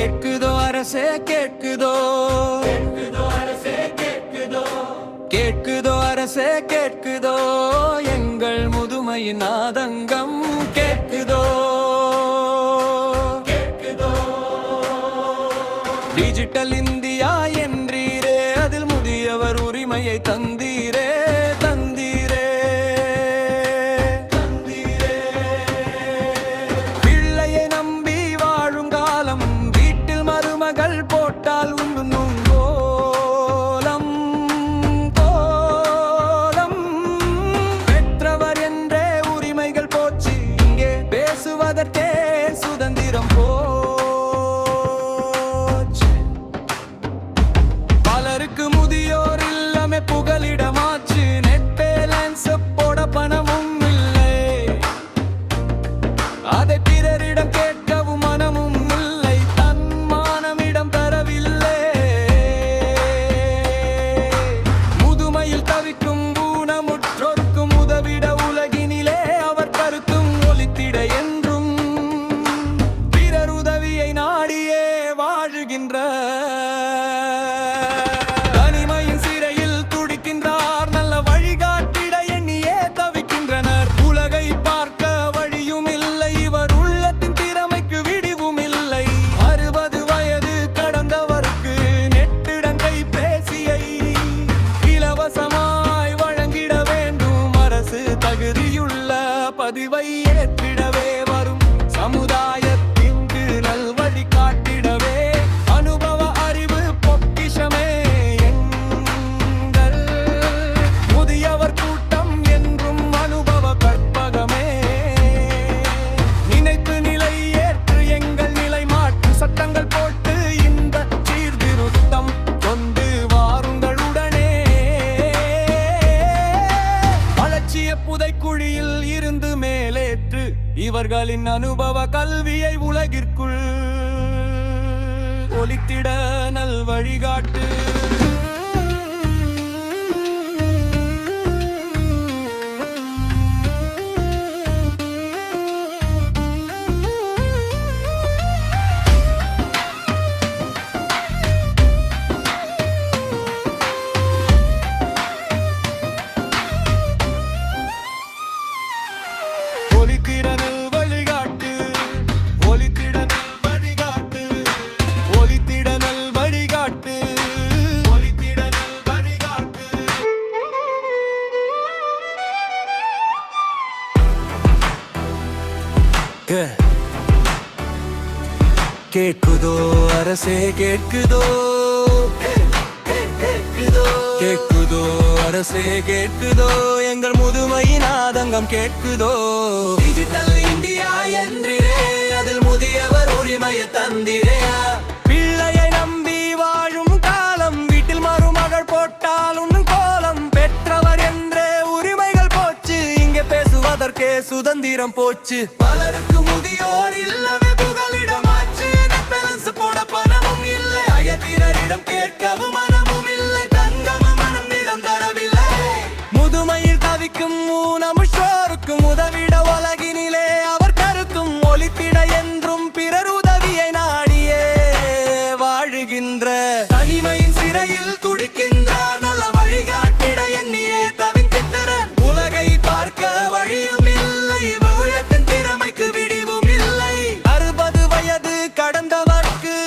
கேட்குதோ அரசே கேட்குதோ, கேட்குதோ அரசே கேட்குதோ, எங்கள் முதுமையின் ஆதங்கம் கேட்குதோ. டிஜிட்டல் இந்தியா என்றீரே, அதில் முதியவர் உரிமையை தந்தீரே தந்தீரே தந்தீரே. பிள்ளையை நம்பி வாழும் காலம், வீட்டில் மருமகள் போட்டால் உண்ணும் கோலம் கோலம். பெற்றவர் என்றே உரிமைகள் போச்சு, இங்கே பேசுவதற்கே சுதந்திரம் பலருக்கு முதியோர் இல்லமே புகலிடமாச்சு. நெட் பேலன்ஸ் போட பணமும் இல்லை, அதை பிறரிடம் கேட்கவும் மனமும் இல்லை. தன்மானமிடம் தரவில்லை. முதுமையில் தவிக்கும் ஊனமுற்றோர்க்கும் உதவிட உலகினிலே அவர் கருத்தும் ஒலித்திட என்றும் பிறர் உதவியை நாடியே வாழுகின்ற பதிவை ஏற்றிடவே வரும் சமுதாயத்திற்கு நல்வழி காட்டிடவே அனுபவ அறிவு பொக்கிஷமே எங்கள் முதியவர் கூட்டம் என்றும் அனுபவ கற்பகமே. நினைத்து நிலை ஏற்று எங்கள் நிலை மாற்று சட்டங்கள் போட்டு இந்த சீர்திருத்தம் கொண்டு வாருங்களுடனே. அலட்சிய புதைக்குழியில் இருந்து மேலேற்று இவர்களின் அனுபவ கல்வியை உலகிற்குள் ஒலித்திட நல் வழிகாட்டு. ஒலித்திடனல் வழிகாட்டு, ஒலித்திடனல் வழிகாட்டு, ஒலித்திடனல் வழிகாட்டு, ஒலித்திடனல் வழிகாட்டு. கேட்குதோ அரசே கேட்குதோ, கேட்குதோ அரசே கேட்குதோ, எங்கள் முதுமையின் ஆதங்கம் கேட்குதோ. டிஜிட்டல் இந்தியா என்றிரே, அதில் முதியவர் உரிமையை தந்திரே. பிள்ளையை நம்பி வாழும் காலம், வீட்டில் மருமகள் போட்டால் உண்ணும் கோலம். பெற்றவர் என்றே உரிமைகள் போச்சு, இங்கே பேசுவதற்கே சுதந்திரம் போச்சு. பலருக்கு முதியோர் இல்லவே புகலிடமாச்சு. நெட் பேலன்ஸ் போட பணமும் இல்லை, அயத்தினரிடம் கேட்கவும் மனமும் இல்லை. முதுமையில் தவிக்கும் ஊனமுற்றோருக்கும் உதவிட உலகினிலே அவர் கருத்தும் ஒலித்திட என்றும் பிறர் உதவியை நாடியே வாழுகின்ற தனிமையின் சிறையில் துடிக்கின்ற நல்ல வழிகாட்டிட எண்ணியே தவிக்கின்ற உலகை பார்க்க வழியும் இல்லை. உலகத்தின் திறமைக்கு விடிவும் இல்லை. 60 வயது கடந்தவர்க்கு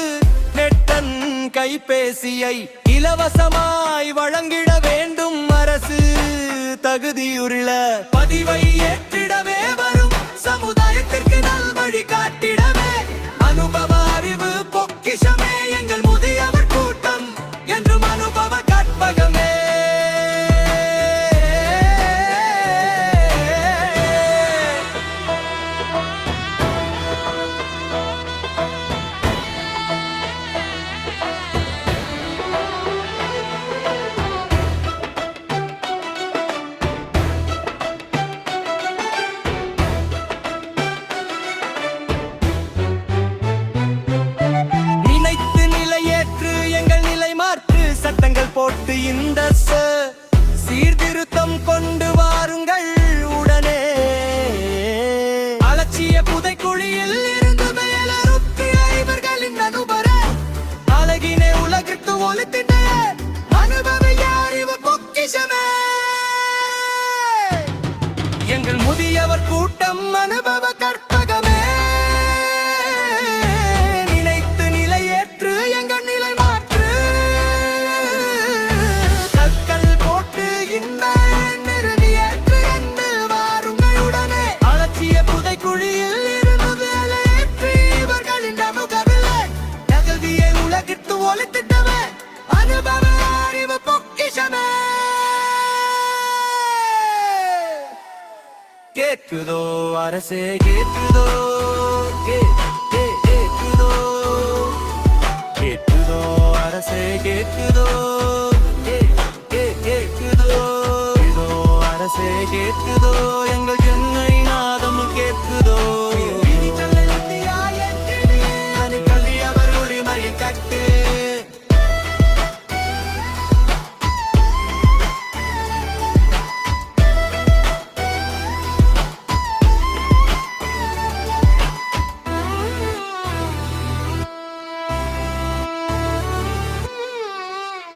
நெட்டன் கைபேசியை இலவசமாய் வழங்கிட வேண்டும் அரசு. தகுதியுள்ள பதிவை ஏற்றிடவே வரும் சமுதாயத்திற்கு நல்வழி காட்டிடவே அனுபவ அறிவு பொக்கிஷமே எங்கள் முதியவர் கூட்டம் என்றும் அனுபவ கற்பகமே. போட்டு இந்த சீர்திருத்தம் கொண்டு வாருங்கள் உடனே. அலட்சிய புதைக்குழியில் இருந்து மேலறுத்திய இவர்களின் அனுபவ ஒலித்திட அனுபவ அறிவு பொக்கிஷமே. எங்கள் முதியவர் கூட்டம் அனுபவ கற்பகமே. நினைத்து நிலையேற்று எங்கள் நிலை மாற்று. கற்கள் போட்டு இந்த நிறுவியேற்று என்று வாருங்களுடனே அலட்சிய புதைக்குழியில் இருந்து வேலையேற்றி இவர்களின் முகவில்லை நகழ்வியை உலகிற்கு ஒலித்திட்டவே அனுபவ அறிவு பொக்கிஷமே. கேட்குதோ அரசே கேட்குதோ, கேட்குதோ, கேட்குதோ அரசே கேட்குதோ, கேட்குதோ, இதோ அரசே கேட்குதோ எங்கள் சென்னை நாடு.